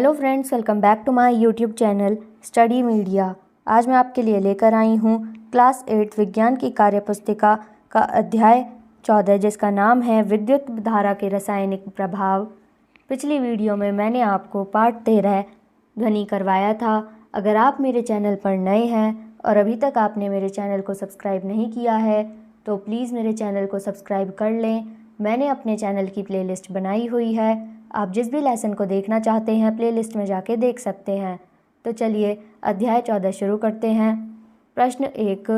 Hello friends, welcome back to my YouTube channel study media. आज मैं आपके लिए लेकर आई हूँ क्लास 8 विज्ञान की कार्यपुस्तिका का अध्याय 14 जिसका नाम है विद्युत धारा के रासायनिक प्रभाव। पिछली वीडियो में मैंने आपको पाठ 13 ध्वनि करवाया था। अगर आप मेरे चैनल पर नए हैं और अभी तक आपने मेरे चैनल को सब्सक्राइब नहीं किया है तो प्लीज़ मेरे चैनल को सब्सक्राइब कर लें। मैंने अपने चैनल की प्लेलिस्ट बनाई हुई है, आप जिस भी लेसन को देखना चाहते हैं प्लेलिस्ट में जाके देख सकते हैं। तो चलिए अध्याय 14 शुरू करते हैं। प्रश्न 1,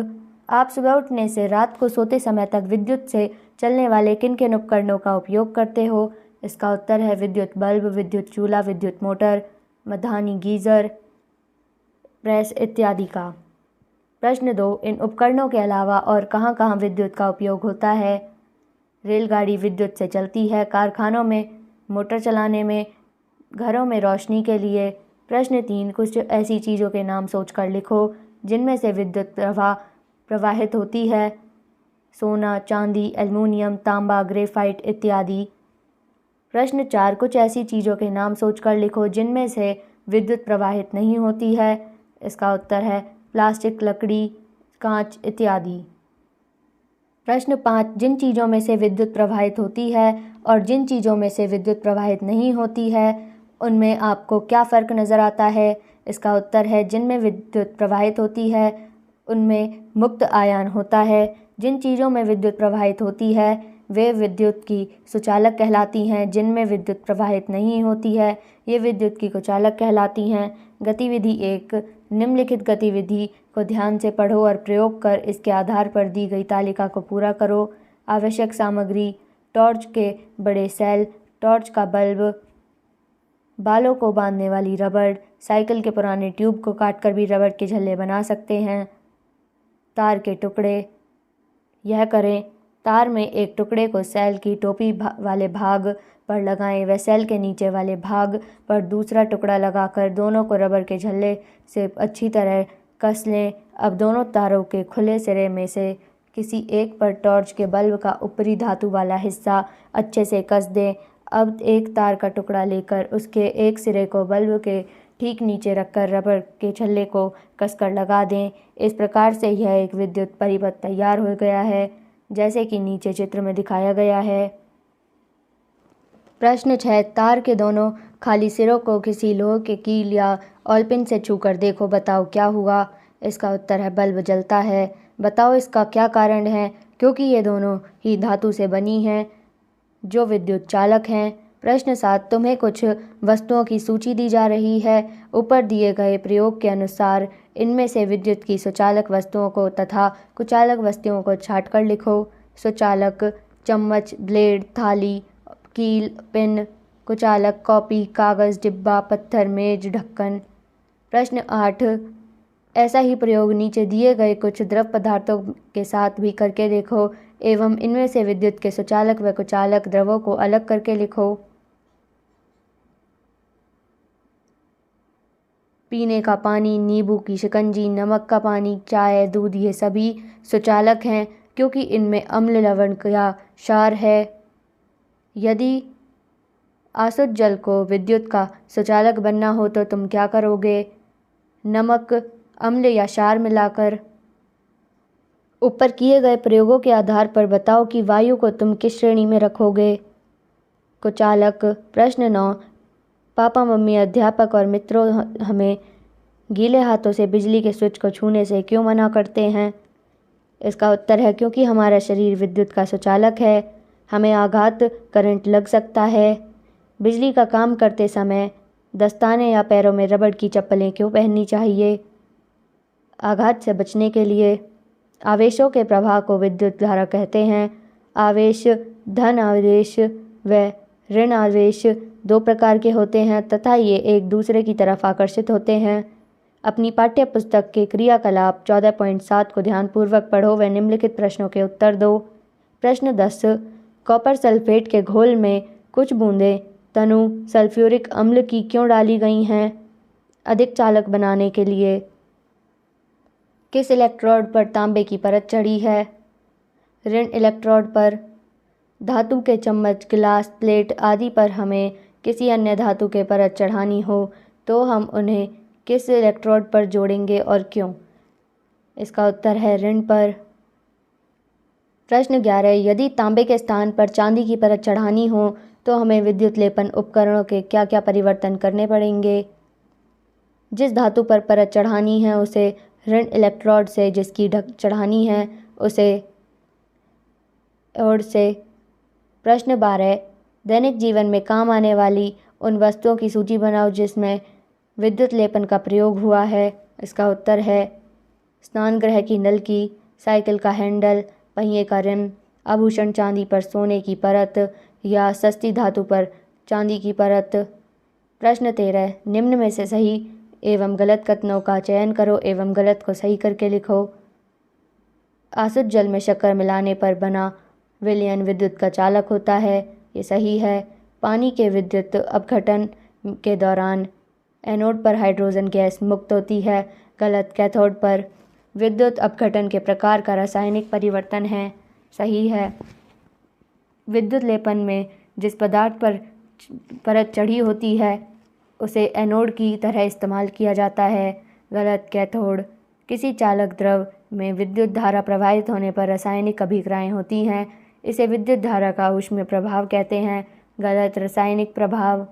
आप सुबह उठने से रात को सोते समय तक विद्युत से चलने वाले किन किन उपकरणों का उपयोग करते हो? इसका उत्तर है विद्युत बल्ब, विद्युत चूल्हा, विद्युत मोटर, मधानी, गीज़र, प्रेस इत्यादि का। प्रश्न 2, इन उपकरणों के अलावा और कहाँ कहाँ विद्युत का उपयोग होता है? रेलगाड़ी विद्युत से चलती है, कारखानों में मोटर चलाने में, घरों में रोशनी के लिए। प्रश्न 3, कुछ ऐसी चीज़ों के नाम सोचकर लिखो जिनमें से विद्युत प्रवाहित होती है। सोना, चांदी, एल्युमिनियम, तांबा, ग्रेफाइट इत्यादि। प्रश्न 4, कुछ ऐसी चीज़ों के नाम सोचकर लिखो जिनमें से विद्युत प्रवाहित नहीं होती है। इसका उत्तर है प्लास्टिक, लकड़ी, कांच इत्यादि। प्रश्न 5, जिन चीज़ों में से विद्युत प्रवाहित होती है और जिन चीज़ों में से विद्युत प्रवाहित नहीं होती है उनमें आपको क्या फ़र्क नज़र आता है? इसका उत्तर है जिनमें विद्युत प्रवाहित होती है उनमें मुक्त आयन होता है। जिन चीज़ों में विद्युत प्रवाहित होती है वे विद्युत की सुचालक कहलाती हैं, जिनमें विद्युत प्रवाहित नहीं होती है ये विद्युत की कुचालक कहलाती हैं। गतिविधि 1, निम्नलिखित गतिविधि को ध्यान से पढ़ो और प्रयोग कर इसके आधार पर दी गई तालिका को पूरा करो। आवश्यक सामग्री: टॉर्च के बड़े सेल, टॉर्च का बल्ब, बालों को बांधने वाली रबड़, साइकिल के पुराने ट्यूब को काटकर भी रबड़ के झल्ले बना सकते हैं। तार के टुकड़े, यह करें, तार में एक टुकड़े को सेल की टोपी वाले भाग पर लगाएं व सेल के नीचे वाले भाग पर दूसरा टुकड़ा लगाकर दोनों को रबर के झल्ले से अच्छी तरह कस लें। अब दोनों तारों के खुले सिरे में से किसी एक पर टॉर्च के बल्ब का ऊपरी धातु वाला हिस्सा अच्छे से कस दें। अब एक तार का टुकड़ा लेकर उसके एक सिरे को बल्ब के ठीक नीचे रखकर रबर के छल्ले को कसकर लगा दें। इस प्रकार से यह एक विद्युत परिपथ तैयार हो गया है, जैसे कि नीचे चित्र में दिखाया गया है। प्रश्न 6, तार के दोनों खाली सिरों को किसी लोहे के कील या ऑलपिन से छूकर देखो, बताओ क्या हुआ? इसका उत्तर है बल्ब जलता है। बताओ इसका क्या कारण है? क्योंकि ये दोनों ही धातु से बनी हैं जो विद्युत चालक हैं। प्रश्न 7, तुम्हें कुछ वस्तुओं की सूची दी जा रही है। ऊपर दिए गए प्रयोग के अनुसार इनमें से विद्युत की सुचालक वस्तुओं को तथा कुचालक वस्तुओं को छांटकर लिखो। सुचालक: चम्मच, ब्लेड, थाली, कील, पिन। कुचालक: कॉपी, कागज़, डिब्बा, पत्थर, मेज, ढक्कन। प्रश्न 8, ऐसा ही प्रयोग नीचे दिए गए कुछ द्रव पदार्थों के साथ भी करके देखो एवं इनमें से विद्युत के सुचालक व कुचालक द्रवों को अलग करके लिखो। पीने का पानी, नींबू की शिकंजी, नमक का पानी, चाय, दूध ये सभी सुचालक हैं क्योंकि इनमें अम्ल, लवण या क्षार है। यदि आसुत जल को विद्युत का सुचालक बनना हो तो तुम क्या करोगे? नमक, अम्ल या क्षार मिलाकर। ऊपर किए गए प्रयोगों के आधार पर बताओ कि वायु को तुम किस श्रेणी में रखोगे? कुचालक। प्रश्न 9, पापा, मम्मी, अध्यापक और मित्रों हमें गीले हाथों से बिजली के स्विच को छूने से क्यों मना करते हैं? इसका उत्तर है क्योंकि हमारा शरीर विद्युत का सुचालक है, हमें आघात करंट लग सकता है। बिजली का काम करते समय दस्ताने या पैरों में रबड़ की चप्पलें क्यों पहननी चाहिए? आघात से बचने के लिए। आवेशों के प्रवाह को विद्युत धारा कहते हैं। आवेश धन आवेश व ऋण आवेश दो प्रकार के होते हैं तथा ये एक दूसरे की तरफ आकर्षित होते हैं। अपनी पाठ्य पुस्तक के क्रियाकलाप 14.7 को ध्यानपूर्वक पढ़ो व निम्नलिखित प्रश्नों के उत्तर दो। प्रश्न 10, कॉपर सल्फेट के घोल में कुछ बूंदें तनु सल्फ्यूरिक अम्ल की क्यों डाली गई हैं? अधिक चालक बनाने के लिए। किस इलेक्ट्रोड पर तांबे की परत चढ़ी है? ऋण इलेक्ट्रोड पर। धातु के चम्मच, गिलास, प्लेट आदि पर हमें किसी अन्य धातु के परत चढ़ानी हो तो हम उन्हें किस इलेक्ट्रोड पर जोड़ेंगे और क्यों? इसका उत्तर है ऋण पर। प्रश्न 11, यदि तांबे के स्थान पर चांदी की परत चढ़ानी हो तो हमें विद्युत लेपन उपकरणों के क्या क्या परिवर्तन करने पड़ेंगे? जिस धातु पर परत चढ़ानी है उसे ऋण इलेक्ट्रोड से, जिसकी ढक चढ़ानी है उसे एनोड से। प्रश्न 12, दैनिक जीवन में काम आने वाली उन वस्तुओं की सूची बनाओ जिसमें विद्युत लेपन का प्रयोग हुआ है। इसका उत्तर है स्नान गृह की नलकी, साइकिल का हैंडल, पहिए का रिम, आभूषण चांदी पर सोने की परत या सस्ती धातु पर चांदी की परत। प्रश्न 13, निम्न में से सही एवं गलत कथनों का चयन करो एवं गलत को सही करके लिखो। आसुत जल में शक्कर मिलाने पर बना विलयन विद्युत का चालक होता है, ये सही है। पानी के विद्युत अपघटन के दौरान एनोड पर हाइड्रोजन गैस मुक्त होती है, गलत। कैथोड पर विद्युत अपघटन के प्रकार का रासायनिक परिवर्तन है, सही है। विद्युत लेपन में जिस पदार्थ पर परत चढ़ी होती है उसे एनोड की तरह इस्तेमाल किया जाता है, गलत। कैथोड किसी चालक द्रव में विद्युत धारा प्रवाहित होने पर रासायनिक अभिक्रियाएं होती हैं, इसे विद्युत धारा का ऊष्मीय प्रभाव कहते हैं, गलत। रासायनिक प्रभाव।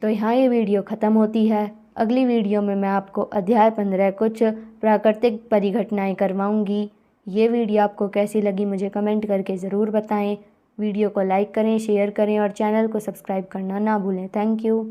तो यहाँ ये वीडियो ख़त्म होती है। अगली वीडियो में मैं आपको अध्याय 15 कुछ प्राकृतिक परिघटनाएं करवाऊँगी। ये वीडियो आपको कैसी लगी मुझे कमेंट करके ज़रूर बताएं। वीडियो को लाइक करें, शेयर करें और चैनल को सब्सक्राइब करना ना भूलें। Thank you.